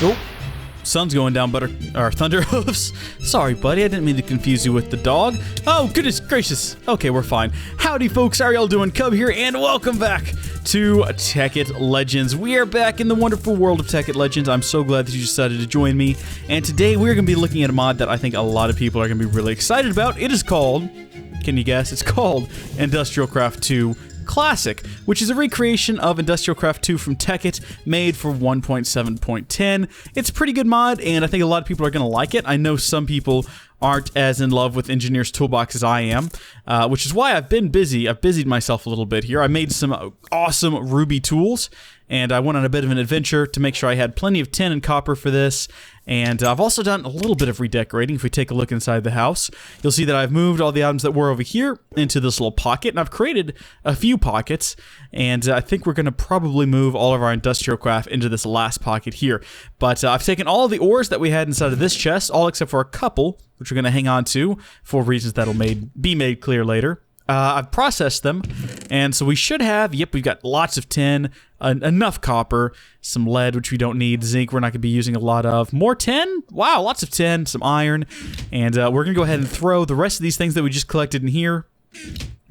Oh, sun's going down, Thunder Hoofs. Sorry, buddy, I didn't mean to confuse you with the dog. Oh, goodness gracious. Okay, we're fine. Howdy, folks. How are y'all doing? Cub here, and welcome back to Tekkit Legends. We are back in the wonderful world of Tekkit Legends. I'm so glad that you decided to join me. And today we're going to be looking at a mod that I think a lot of people are going to be really excited about. It is called, can you guess? It's called Industrial Craft 2 Classic, which is a recreation of Industrial Craft 2 from Tekkit, made for 1.7.10. It's a pretty good mod, and I think a lot of people are going to like it. I know some people aren't as in love with Engineer's Toolbox as I am, which is why I've been busy. I've busied myself a little bit here. I made some awesome ruby tools, and I went on a bit of an adventure to make sure I had plenty of tin and copper for this. And I've also done a little bit of redecorating. If we take a look inside the house, you'll see that I've moved all the items that were over here into this little pocket, and I've created a few pockets, and I think we're going to probably move all of our industrial craft into this last pocket here. But I've taken all the ores that we had inside of this chest, all except for a couple, which we're going to hang on to for reasons that'll be made clear later. I've processed them, and so we should have, yep, we've got lots of tin, enough copper, some lead, which we don't need, zinc we're not going to be using a lot of, more tin, wow, lots of tin, some iron, and we're going to go ahead and throw the rest of these things that we just collected in here.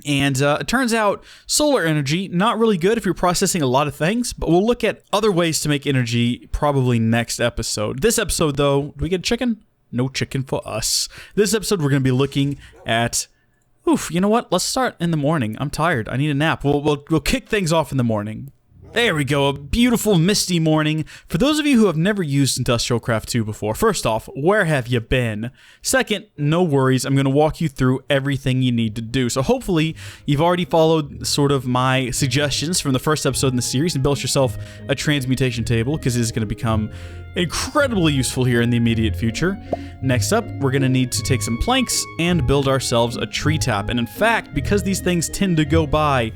And it turns out solar energy, not really good if you're processing a lot of things, but we'll look at other ways to make energy probably next episode. This episode, though, do we get chicken? No chicken for us. This episode, we're going to be looking at... Oof, you know what? Let's start in the morning. I'm tired. I need a nap. We'll kick things off in the morning. There we go, a beautiful misty morning. For those of you who have never used Industrial Craft 2 before, first off, where have you been? Second, no worries, I'm going to walk you through everything you need to do. So hopefully, you've already followed sort of my suggestions from the first episode in the series and built yourself a transmutation table, because it is going to become incredibly useful here in the immediate future. Next up, we're going to need to take some planks and build ourselves a tree tap. And in fact, because these things tend to go by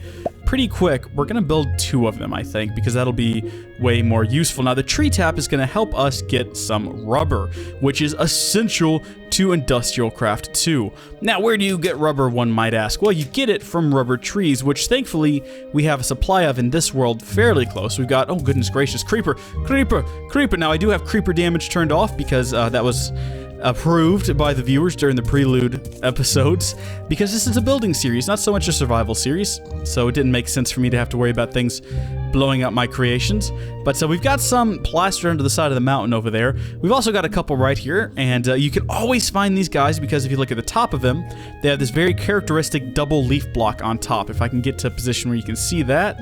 pretty quick, we're going to build 2 of them, I think, because that'll be way more useful. Now, the tree tap is going to help us get some rubber, which is essential to Industrial Craft 2. Now, where do you get rubber, one might ask? Well, you get it from rubber trees, which thankfully we have a supply of in this world fairly close. We've got, oh goodness gracious, creeper, creeper, creeper. Now, I do have creeper damage turned off because that was approved by the viewers during the prelude episodes, because this is a building series, not so much a survival series, so it didn't make sense for me to have to worry about things blowing up my creations. But so we've got some plastered under the side of the mountain over there. We've also got a couple right here, and you can always find these guys because if you look at the top of them, they have this very characteristic double leaf block on top. If I can get to a position where you can see that,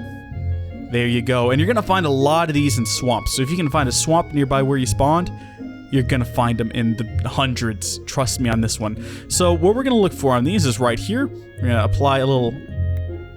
there you go. And you're gonna find a lot of these in swamps, so if you can find a swamp nearby where you spawned, you're gonna find them in the hundreds, trust me on this one. So what we're gonna look for on these is right here. We're gonna apply a little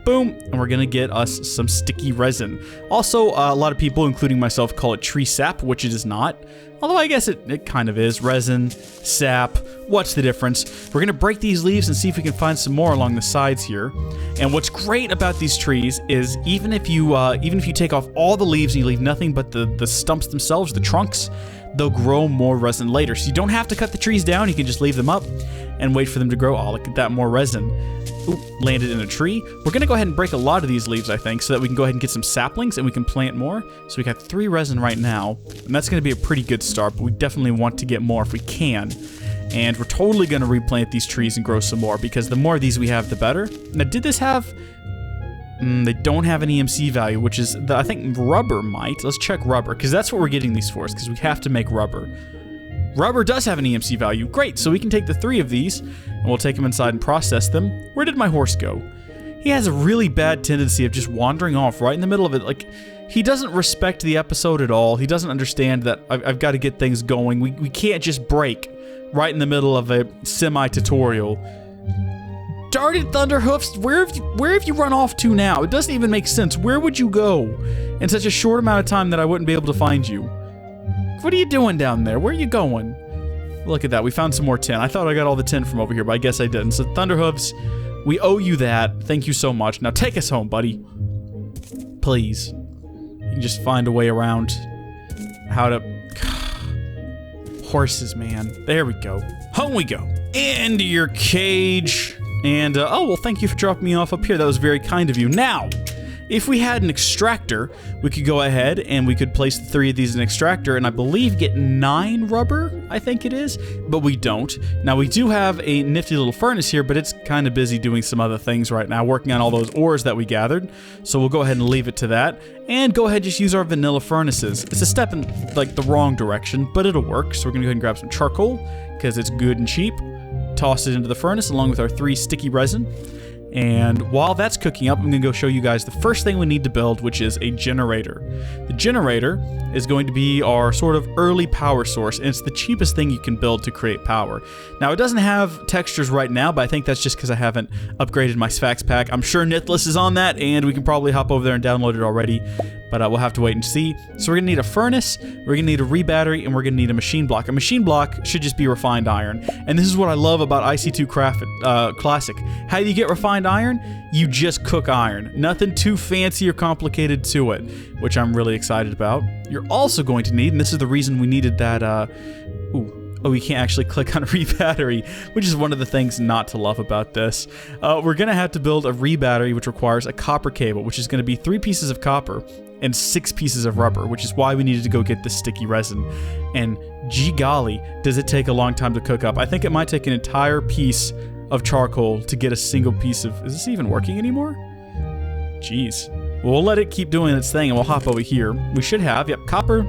boom, and we're gonna get us some sticky resin. Also, a lot of people, including myself, call it tree sap, which it is not. Although I guess it kind of is. Resin, sap, what's the difference? We're gonna break these leaves and see if we can find some more along the sides here. And what's great about these trees is even if you take off all the leaves and you leave nothing but the stumps themselves, the trunks, they'll grow more resin later. So you don't have to cut the trees down, you can just leave them up and wait for them to grow. Oh, look at that, more resin. Ooh, landed in a tree. We're gonna go ahead and break a lot of these leaves, I think, so that we can go ahead and get some saplings and we can plant more. So we got 3 resin right now, and that's gonna be a pretty good start, but we definitely want to get more if we can. And we're totally gonna replant these trees and grow some more, because the more of these we have, the better. Now, did this have... they don't have an EMC value, which is, I think rubber might. Let's check rubber, because that's what we're getting these for, because we have to make rubber. Rubber does have an EMC value. Great, so we can take the 3 of these, and we'll take them inside and process them. Where did my horse go? He has a really bad tendency of just wandering off right in the middle of it. Like, he doesn't respect the episode at all. He doesn't understand that I've got to get things going. We can't just break right in the middle of a semi-tutorial. Darn it, Thunderhoofs, where have you run off to now? It doesn't even make sense. Where would you go in such a short amount of time that I wouldn't be able to find you? What are you doing down there? Where are you going? Look at that, we found some more tin. I thought I got all the tin from over here, but I guess I didn't. So Thunderhoofs, we owe you that. Thank you so much. Now take us home, buddy. Please. You can just find a way around how to... Horses, man. There we go. Home we go. Into your cage. And, oh, well, thank you for dropping me off up here. That was very kind of you. Now, If we had an extractor, we could go ahead and we could place the 3 of these in an extractor and I believe get 9 rubber, I think it is, but we don't. Now we do have a nifty little furnace here, but it's kind of busy doing some other things right now, working on all those ores that we gathered. So we'll go ahead and leave it to that and go ahead and just use our vanilla furnaces. It's a step in like the wrong direction, but it'll work. So we're gonna go ahead and grab some charcoal because it's good and cheap. Toss it into the furnace along with our 3 sticky resin. And while that's cooking up, I'm going to go show you guys the first thing we need to build, which is a generator. The generator is going to be our sort of early power source, and it's the cheapest thing you can build to create power. Now, it doesn't have textures right now, but I think that's just because I haven't upgraded my Sfax pack. I'm sure Nithless is on that, and we can probably hop over there and download it already, but we'll have to wait and see. So we're going to need a furnace, we're going to need a rebattery, and we're going to need a machine block. A machine block should just be refined iron, and this is what I love about IC2 Classic. How do you get refined iron? You just cook iron. Nothing too fancy or complicated to it, which I'm really excited about. You're also going to need, and this is the reason we needed that, oh, we can't actually click on rebattery, which is one of the things not to love about this. We're going to have to build a rebattery, which requires a copper cable, which is going to be 3 pieces of copper and 6 pieces of rubber, which is why we needed to go get the sticky resin. And gee golly, does it take a long time to cook up. I think it might take an entire piece of charcoal to get a single piece of... Is this even working anymore? Jeez. Well, we'll let it keep doing its thing and we'll hop over here. We should have, yep, copper,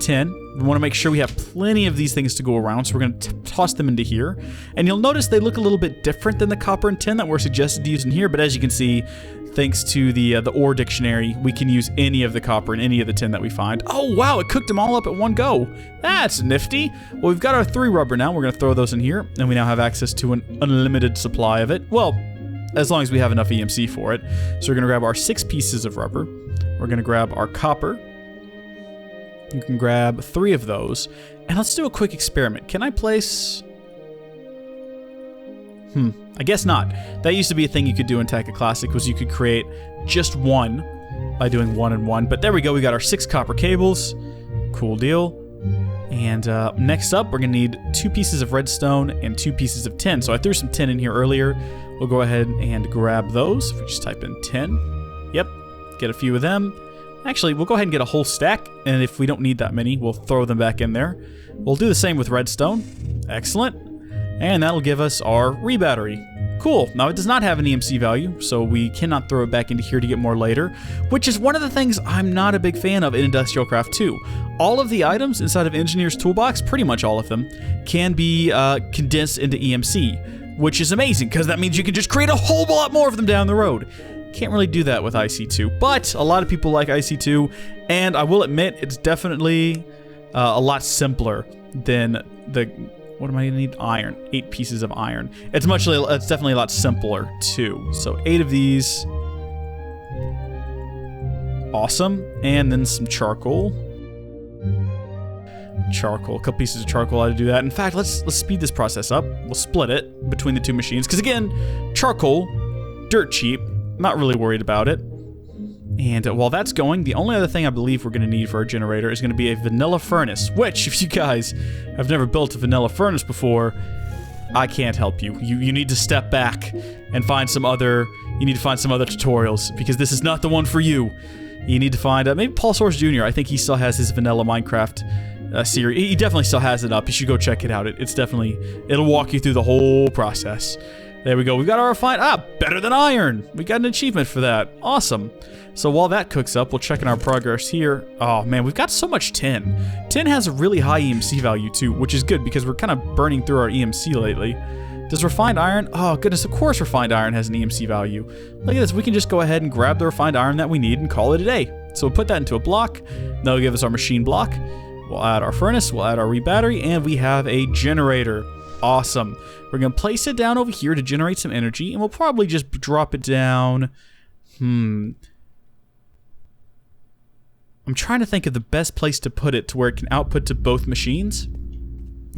tin. We want to make sure we have plenty of these things to go around, so we're going to toss them into here. And you'll notice they look a little bit different than the copper and tin that we're suggested to use in here, but as you can see, thanks to the ore dictionary, we can use any of the copper and any of the tin that we find. Oh wow, it cooked them all up at one go. That's nifty. Well, we've got our 3 rubber now. We're going to throw those in here, and we now have access to an unlimited supply of it. Well, as long as we have enough EMC for it. So we're going to grab our 6 pieces of rubber. We're going to grab our copper. You can grab 3 of those. And let's do a quick experiment. Can I place... I guess not. That used to be a thing you could do in Tekkit Classic, was you could create just 1 by doing 1 and 1. But there we go. We got our 6 copper cables. Cool deal. And next up, we're going to need 2 pieces of redstone and 2 pieces of tin. So I threw some tin in here earlier. We'll go ahead and grab those. If we just type in tin. Yep. Get a few of them. Actually, we'll go ahead and get a whole stack, and if we don't need that many, we'll throw them back in there. We'll do the same with redstone. Excellent. And that'll give us our rebattery. Cool. Now, it does not have an EMC value, so we cannot throw it back into here to get more later, which is one of the things I'm not a big fan of in Industrial Craft 2. All of the items inside of Engineer's Toolbox, pretty much all of them, can be condensed into EMC, which is amazing, because that means you can just create a whole lot more of them down the road. Can't really do that with IC2, but a lot of people like IC2, and I will admit it's definitely a lot simpler than the... What am I gonna need? Iron. 8 pieces of iron. It's definitely a lot simpler too. So 8 of these. Awesome. And then some charcoal. Charcoal. A couple pieces of charcoal to do that. In fact, let's speed this process up. We'll split it between the 2 machines. Because again, charcoal, dirt cheap. Not really worried about it. And while that's going, the only other thing I believe we're going to need for our generator is going to be a vanilla furnace, which, if you guys have never built a vanilla furnace before, I can't help you. You need to step back and find some other... You need to find some other tutorials, because this is not the one for you. You need to find... maybe Paul Source Jr. I think he still has his vanilla Minecraft series. He definitely still has it up. You should go check it out. It's definitely... It'll walk you through the whole process. There we go. We've got our refined... better than iron. We got an achievement for that. Awesome. So while that cooks up, we'll check in our progress here. Oh, man, we've got so much tin. Tin has a really high EMC value, too, which is good because we're kind of burning through our EMC lately. Does refined iron... Oh, goodness, of course refined iron has an EMC value. Look at this. We can just go ahead and grab the refined iron that we need and call it a day. So we'll put that into a block. That'll give us our machine block. We'll add our furnace. We'll add our rebattery. And we have a generator. Awesome. We're going to place it down over here to generate some energy, and we'll probably just drop it down. I'm trying to think of the best place to put it to where it can output to both machines.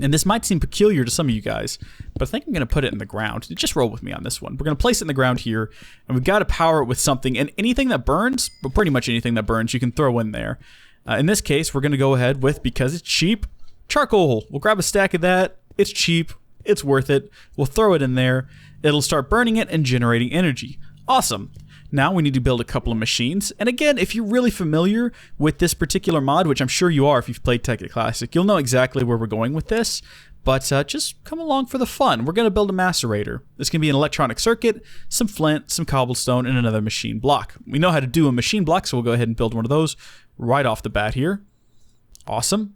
And this might seem peculiar to some of you guys, but I think I'm going to put it in the ground. Just roll with me on this one. We're going to place it in the ground here, and we've got to power it with something. And anything that burns, but pretty much anything that burns, you can throw in there. In this case, we're going to go ahead with, because it's cheap, charcoal. We'll grab a stack of that. It's cheap. It's worth it. We'll throw it in there. It'll start burning it and generating energy. Awesome. Now we need to build a couple of machines. And again, if you're really familiar with this particular mod, which I'm sure you are if you've played Tekkit Classic, you'll know exactly where we're going with this. But just come along for the fun. We're going to build a macerator. This can be an electronic circuit, some flint, some cobblestone, and another machine block. We know how to do a machine block, so we'll go ahead and build one of those right off the bat here. Awesome.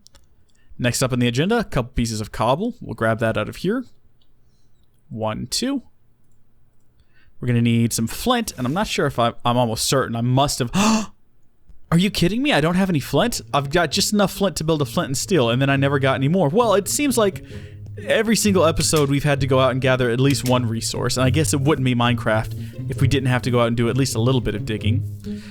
Next up on the agenda, a couple pieces of cobble. We'll grab that out of here. 1, 2. We're going to need some flint, and I'm not sure if I'm almost certain. I must have... Are you kidding me? I don't have any flint? I've got just enough flint to build a flint and steel, and then I never got any more. Well, it seems like every single episode we've had to go out and gather at least one resource, and I guess it wouldn't be Minecraft if we didn't have to go out and do at least a little bit of digging.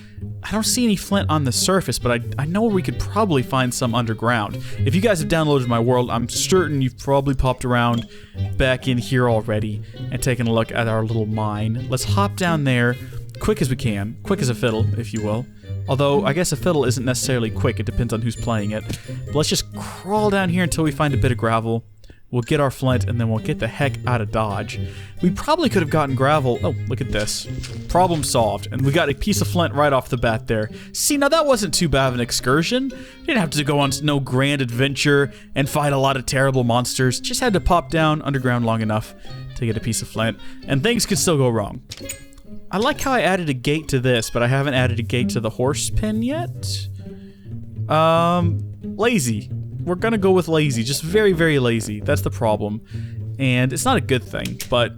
I don't see any flint on the surface, but I know we could probably find some underground. If you guys have downloaded my world, I'm certain you've probably popped around back in here already and taken a look at our little mine. Let's hop down there quick as we can. Quick as a fiddle, if you will. Although, I guess a fiddle isn't necessarily quick, it depends on who's playing it. But let's just crawl down here until we find a bit of gravel. We'll get our flint, and then we'll get the heck out of Dodge. We probably could have gotten gravel. Oh, look at this. Problem solved. And we got a piece of flint right off the bat there. See, now that wasn't too bad of an excursion. We didn't have to go on no grand adventure and fight a lot of terrible monsters. Just had to pop down underground long enough to get a piece of flint. And things could still go wrong. I like how I added a gate to this, but I haven't added a gate to the horse pen yet. Lazy. We're gonna go with lazy. Just very, very lazy. That's the problem. And it's not a good thing, but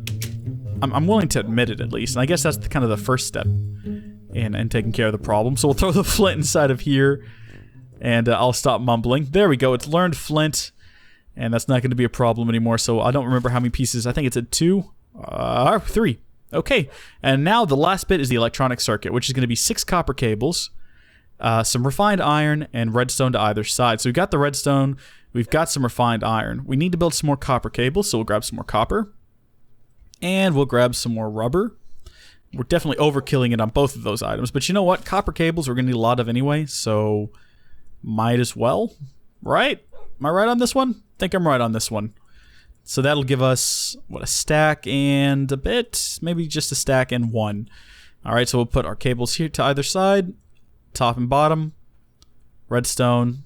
I'm willing to admit it at least. And I guess that's kind of the first step in taking care of the problem. So we'll throw the flint inside of here, and I'll stop mumbling. There we go. It's learned flint, and that's not going to be a problem anymore. So I don't remember how many pieces. I think it's at 2, 3. Okay, and now the last bit is the electronic circuit, which is going to be 6 copper cables, some refined iron, and redstone to either side. So we've got the redstone, we've got some refined iron. We need to build some more copper cables, so we'll grab some more copper. And we'll grab some more rubber. We're definitely overkilling it on both of those items, but you know what? Copper cables we're going to need a lot of anyway, so might as well, right? Am I right on this one? I think I'm right on this one. So that'll give us, what, a stack and a bit? Maybe just a stack and 1. Alright, so we'll put our cables here to either side, top and bottom, redstone,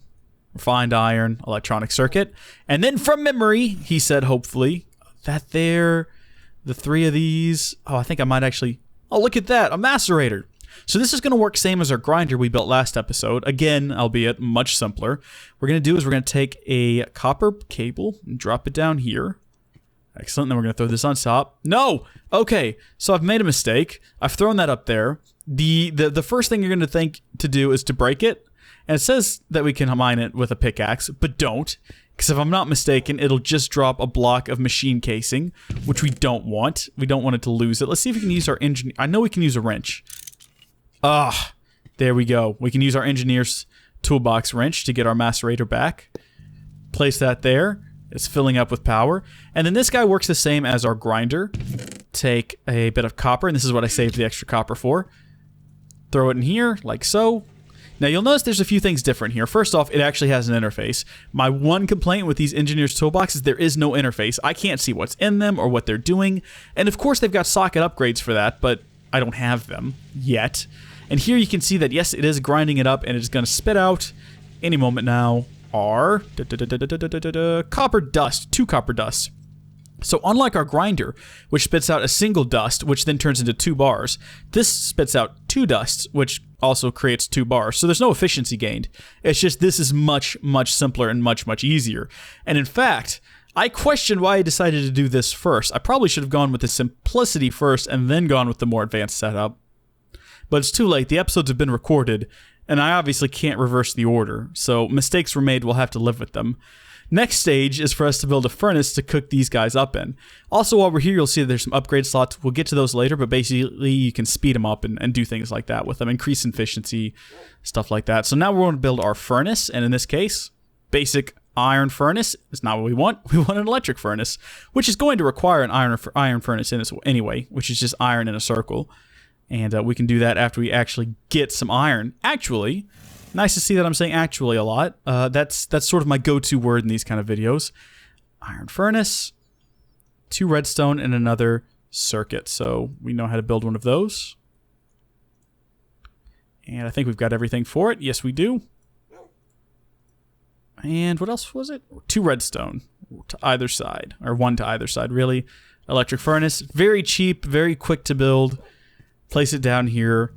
refined iron, electronic circuit. And then from memory, he said hopefully, that there, the 3 of these, oh, I think I might actually, oh, look at that, a macerator. So this is going to work same as our grinder we built last episode. Again, albeit much simpler. What we're going to do is we're going to take a copper cable and drop it down here. Excellent. Then we're going to throw this on top. No! Okay, so I've made a mistake. I've thrown that up there. The first thing you're going to think to do is to break it. And it says that we can mine it with a pickaxe, but don't. Because if I'm not mistaken, it'll just drop a block of machine casing, which we don't want. We don't want it to lose it. Let's see if we can use our engine. I know we can use a wrench. Ah, there we go. We can use our engineer's toolbox wrench to get our macerator back. Place that there. It's filling up with power. And then this guy works the same as our grinder. Take a bit of copper, and this is what I saved the extra copper for. Throw it in here, like so. Now you'll notice there's a few things different here. First off, it actually has an interface. My one complaint with these engineer's toolboxes, there is no interface. I can't see what's in them or what they're doing. And of course they've got socket upgrades for that, but I don't have them yet. And here you can see that, yes, it is grinding it up, and it's going to spit out, any moment now, our copper dust, 2 copper dust. So unlike our grinder, which spits out a single dust, which then turns into 2 bars, this spits out 2 dusts, which also creates 2 bars. So there's no efficiency gained. It's just this is much, much simpler and much, much easier. And in fact, I question why I decided to do this first. I probably should have gone with the simplicity first and then gone with the more advanced setup. But it's too late. The episodes have been recorded, and I obviously can't reverse the order. So mistakes were made. We'll have to live with them. Next stage is for us to build a furnace to cook these guys up in. Also, while we're here, you'll see that there's some upgrade slots. We'll get to those later, but basically you can speed them up and do things like that with them. Increase efficiency, stuff like that. So now we're going to build our furnace, and in this case, basic iron furnace is not what we want. We want an electric furnace, which is going to require an iron furnace in it anyway, which is just iron in a circle. And we can do that after we actually get some iron. Actually, nice to see that I'm saying actually a lot. That's sort of my go-to word in these kind of videos. Iron furnace, 2 redstone, and another circuit. So we know how to build one of those. And I think we've got everything for it. Yes, we do. And what else was it? 2 redstone to either side, or 1 to either side, really. Electric furnace, very cheap, very quick to build. Place it down here,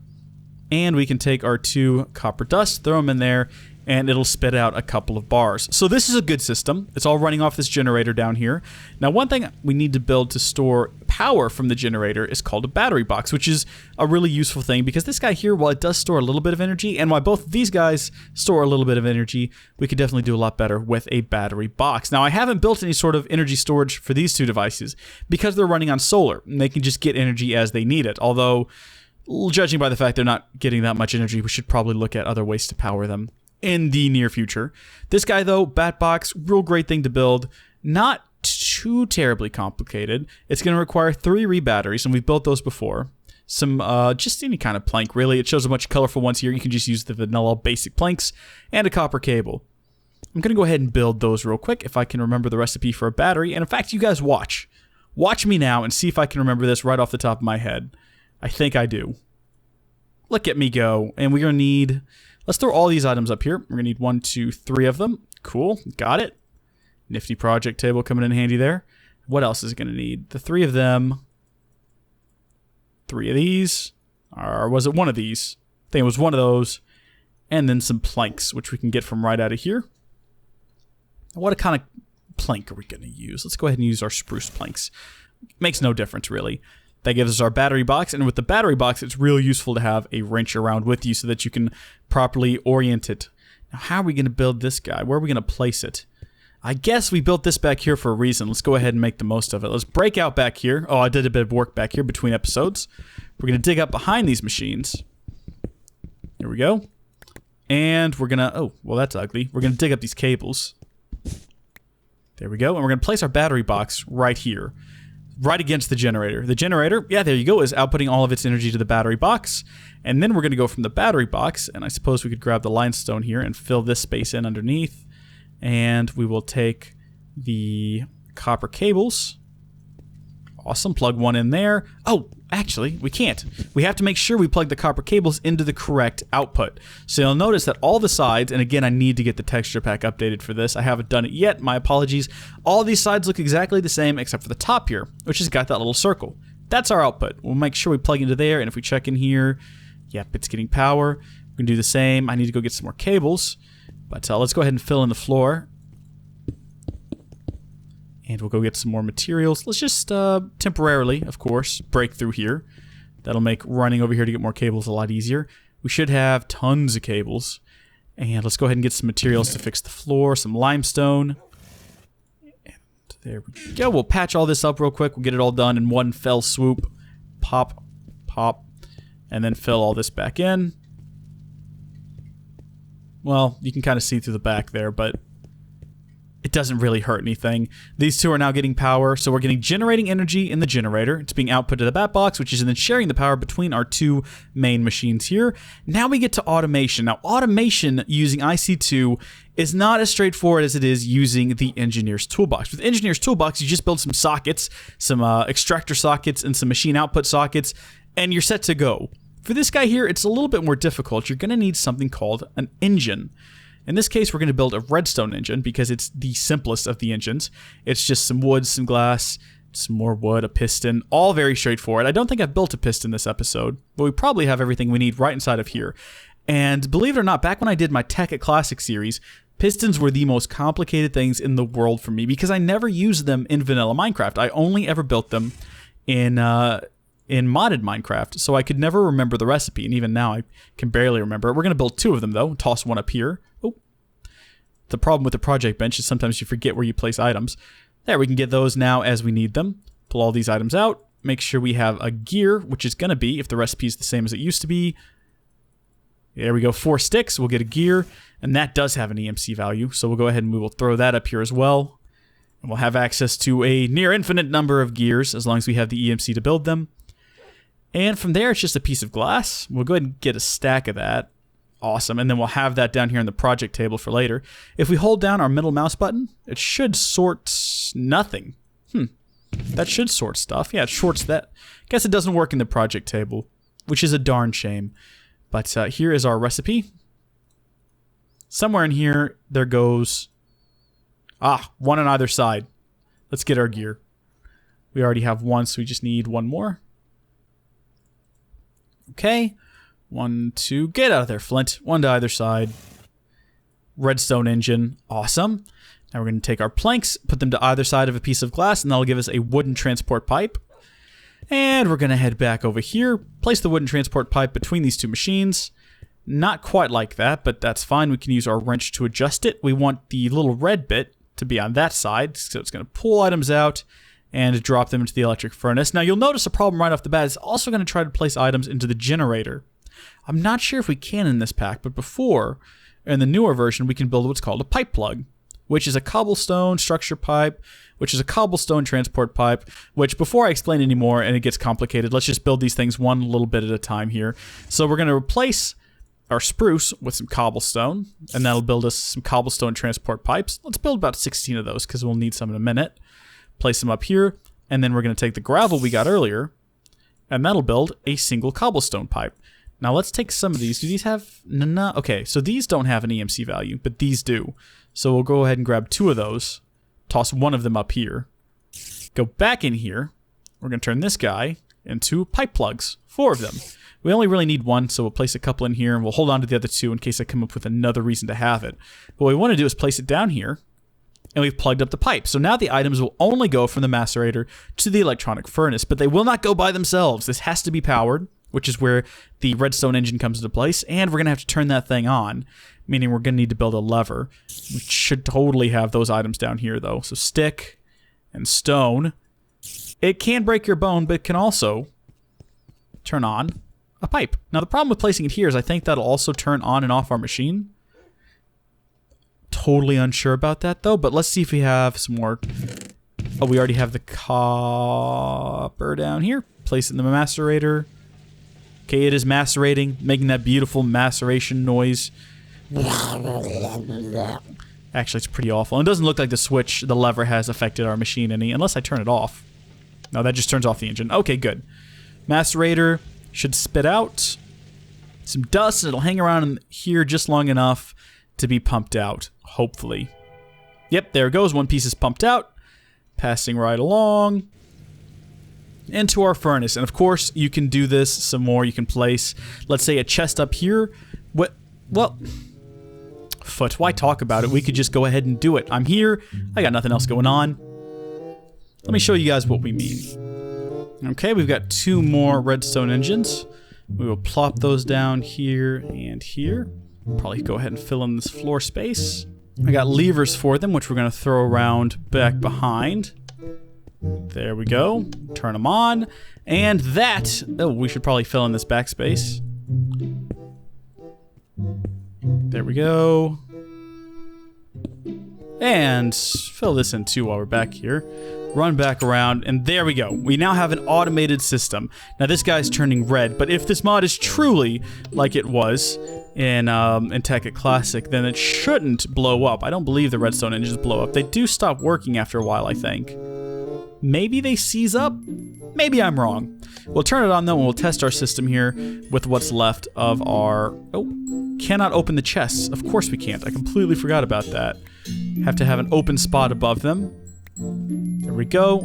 and we can take our 2 copper dust, throw them in there, and it'll spit out a couple of bars. So this is a good system. It's all running off this generator down here. Now, one thing we need to build to store power from the generator is called a battery box, which is a really useful thing because this guy here, while it does store a little bit of energy, and while both of these guys store a little bit of energy, we could definitely do a lot better with a battery box. Now, I haven't built any sort of energy storage for these 2 devices because they're running on solar, and they can just get energy as they need it. Although, judging by the fact they're not getting that much energy, we should probably look at other ways to power them in the near future. This guy, though, bat box, real great thing to build. Not too terribly complicated. It's going to require 3 re-batteries, and we've built those before. Some, just any kind of plank, really. It shows a bunch of colorful ones here. You can just use the vanilla basic planks and a copper cable. I'm going to go ahead and build those real quick if I can remember the recipe for a battery. And in fact, you guys watch. Watch me now and see if I can remember this right off the top of my head. I think I do. Look at me go. And we're going to need... Let's throw all these items up here. We're going to need 1, 2, 3 of them. Cool. Got it. Nifty project table coming in handy there. What else is it going to need? The 3 of them. 3 of these. Or was it 1 of these? I think it was 1 of those. And then some planks, which we can get from right out of here. What kind of plank are we going to use? Let's go ahead and use our spruce planks. Makes no difference, really. That gives us our battery box, and with the battery box, it's really useful to have a wrench around with you so that you can properly orient it. Now, how are we going to build this guy? Where are we going to place it? I guess we built this back here for a reason. Let's go ahead and make the most of it. Let's break out back here. Oh, I did a bit of work back here between episodes. We're going to dig up behind these machines. Here we go. And we're going to... Oh, well, that's ugly. We're going to dig up these cables. There we go. And we're going to place our battery box right here. Right against the generator. The generator, yeah, there you go, is outputting all of its energy to the battery box. And then we're going to go from the battery box, and I suppose we could grab the limestone here and fill this space in underneath. And we will take the copper cables. Awesome, plug 1 in there. Oh, actually, we can't. We have to make sure we plug the copper cables into the correct output. So you'll notice that all the sides, and again, I need to get the texture pack updated for this. I haven't done it yet, my apologies. All these sides look exactly the same except for the top here, which has got that little circle. That's our output. We'll make sure we plug into there, and if we check in here, yep, it's getting power. We're going to do the same. I need to go get some more cables, but let's go ahead and fill in the floor. And we'll go get some more materials. Let's just temporarily, of course, break through here. That'll make running over here to get more cables a lot easier. We should have tons of cables. And let's go ahead and get some materials to fix the floor, some limestone. And there we go. We'll patch all this up real quick. We'll get it all done in one fell swoop. Pop, pop, and then fill all this back in. Well, you can kind of see through the back there, but it doesn't really hurt anything. These 2 are now getting power, so we're getting generating energy in the generator. It's being output to the bat box, which is then sharing the power between our 2 main machines here. Now we get to automation. Now, automation using IC2 is not as straightforward as it is using the Engineer's Toolbox. With Engineer's Toolbox, you just build some sockets, some extractor sockets, and some machine output sockets, and you're set to go. For this guy here, it's a little bit more difficult. You're going to need something called an engine. In this case, we're going to build a redstone engine because it's the simplest of the engines. It's just some wood, some glass, some more wood, a piston, all very straightforward. I don't think I've built a piston this episode, but we probably have everything we need right inside of here. And believe it or not, back when I did my Tekkit Classic series, pistons were the most complicated things in the world for me because I never used them in vanilla Minecraft. I only ever built them in modded Minecraft, so I could never remember the recipe, and even now I can barely remember it. We're going to build 2 of them, though. Toss 1 up here. Oh. The problem with the project bench is sometimes you forget where you place items. There, we can get those now as we need them. Pull all these items out. Make sure we have a gear, which is going to be, if the recipe is the same as it used to be. There we go, 4 sticks. We'll get a gear, and that does have an EMC value, so we'll go ahead and we will throw that up here as well. And we'll have access to a near infinite number of gears as long as we have the EMC to build them. And from there, it's just a piece of glass. We'll go ahead and get a stack of that. Awesome. And then we'll have that down here in the project table for later. If we hold down our middle mouse button, it should sort nothing. That should sort stuff. Yeah, it sorts that. Guess it doesn't work in the project table, which is a darn shame. But here is our recipe. Somewhere in here, there goes... one on either side. Let's get our gear. We already have one, so we just need one more. Okay. 1, 2. Get out of there, Flint. One to either side. Redstone engine. Awesome. Now we're going to take our planks, put them to either side of a piece of glass, and that'll give us a wooden transport pipe. And we're going to head back over here, place the wooden transport pipe between these two machines. Not quite like that, but that's fine. We can use our wrench to adjust it. We want the little red bit to be on that side, so it's going to pull items out and drop them into the electric furnace. Now you'll notice a problem right off the bat. It's also going to try to place items into the generator. I'm not sure if we can in this pack, but before, in the newer version, we can build what's called a pipe plug, which is a cobblestone structure pipe, which is a cobblestone transport pipe, which before I explain anymore and it gets complicated, let's just build these things one little bit at a time here. So we're going to replace our spruce with some cobblestone, and that'll build us some cobblestone transport pipes. Let's build about 16 of those because we'll need some in a minute. Place them up here, and then we're going to take the gravel we got earlier, and that'll build a single cobblestone pipe. Now let's take some of these. Do these have... No. Okay, so these don't have an EMC value, but these do. So we'll go ahead and grab 2 of those, toss one of them up here, go back in here. We're going to turn this guy into pipe plugs, 4 of them. We only really need 1, so we'll place a couple in here, and we'll hold on to the other 2 in case I come up with another reason to have it. But what we want to do is place it down here, and we've plugged up the pipe. So now the items will only go from the macerator to the electronic furnace, but they will not go by themselves. This has to be powered, which is where the redstone engine comes into place, and we're going to have to turn that thing on, meaning we're going to need to build a lever. We should totally have those items down here, though. So stick and stone. It can break your bone, but it can also turn on a pipe. Now, the problem with placing it here is I think that'll also turn on and off our machine. Totally unsure about that, though, but let's see if we have some more. Oh, we already have the copper down here. Place it in the macerator. Okay, it is macerating, making that beautiful maceration noise. Actually, it's pretty awful. And it doesn't look like the lever has affected our machine any, unless I turn it off. No, that just turns off the engine. Okay, good. Macerator should spit out some dust, and it'll hang around in here just long enough to be pumped out, hopefully. Yep, there it goes. One piece is pumped out, passing right along into our furnace. And of course, you can do this some more. You can place, let's say, a chest up here. Well, foot, why talk about it? We could just go ahead and do it. I'm here. I got nothing else going on. Let me show you guys what we mean. Okay, we've got 2 more redstone engines. We will plop those down here and here. Probably go ahead and fill in this floor space. I got levers for them, which we're going to throw around back behind. There we go. Turn them on. And that... Oh, we should probably fill in this backspace. There we go. And fill this in too while we're back here. Run back around, and there we go. We now have an automated system. Now this guy's turning red, but if this mod is truly like it was in Tekkit Classic, then it shouldn't blow up. I don't believe the redstone engines blow up. They do stop working after a while, I think. Maybe they seize up? Maybe I'm wrong. We'll turn it on though, and we'll test our system here with what's left of our... Oh, cannot open the chests. Of course we can't. I completely forgot about that. Have to have an open spot above them. There we go.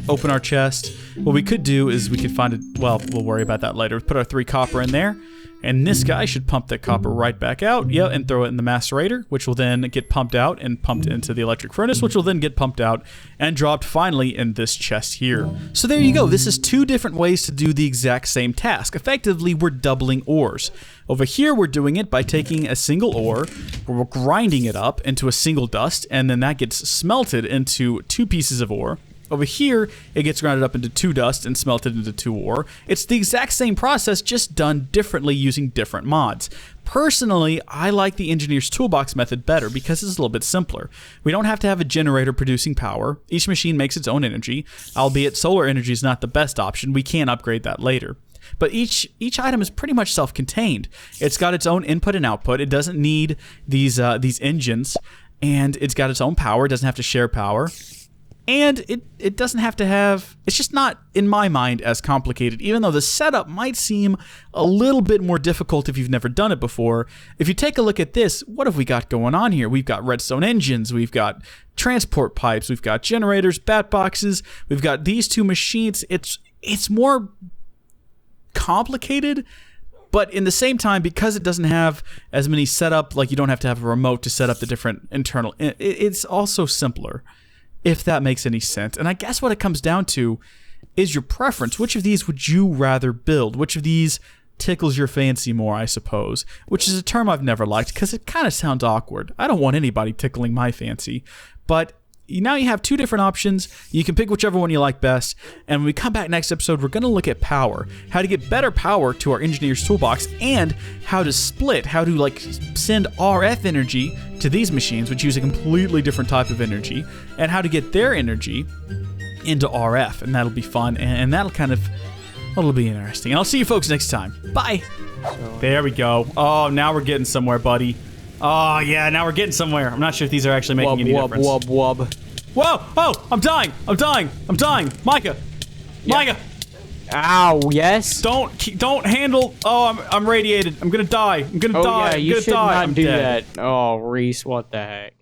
Open our chest. What we could do is we could find it. Well, we'll worry about that later. Put our 3 copper in there. And this guy should pump that copper right back out. Yeah, and throw it in the macerator, which will then get pumped out and pumped into the electric furnace, which will then get pumped out and dropped finally in this chest here. So there you go. This is 2 different ways to do the exact same task. Effectively, we're doubling ores. Over here, we're doing it by taking a single ore, we're grinding it up into a single dust, and then that gets smelted into 2 pieces of ore. Over here, it gets grounded up into 2 dust and smelted into 2 ore. It's the exact same process, just done differently using different mods. Personally, I like the Engineer's Toolbox method better because it's a little bit simpler. We don't have to have a generator producing power. Each machine makes its own energy, albeit solar energy is not the best option. We can upgrade that later. But each item is pretty much self-contained. It's got its own input and output. It doesn't need these engines, and it's got its own power. It doesn't have to share power. And it doesn't have to have, it's just not, in my mind, as complicated, even though the setup might seem a little bit more difficult if you've never done it before. If you take a look at this, what have we got going on here? We've got redstone engines, we've got transport pipes, we've got generators, bat boxes, we've got these two machines. It's more complicated, but in the same time, because it doesn't have as many setup, like you don't have to have a remote to set up the different internal, it's also simpler. If that makes any sense. And I guess what it comes down to is your preference. Which of these would you rather build? Which of these tickles your fancy more, I suppose? Which is a term I've never liked because it kind of sounds awkward. I don't want anybody tickling my fancy. But now you have two different options. You can pick whichever one you like best. And when we come back next episode, we're going to look at power. How to get better power to our engineer's toolbox, and how to split, how to like send RF energy to these machines, which use a completely different type of energy, and how to get their energy into RF. And that'll be fun, and that'll be interesting. And I'll see you folks next time. Bye. There we go. Oh, now we're getting somewhere, buddy. Oh, yeah, now we're getting somewhere. I'm not sure if these are actually making any difference. Whoa. Oh, I'm dying. Micah. Yeah. Micah. Ow, yes? Don't handle. Oh, I'm radiated. I'm gonna die. Yeah, you should not do that. Oh, Reese, what the heck?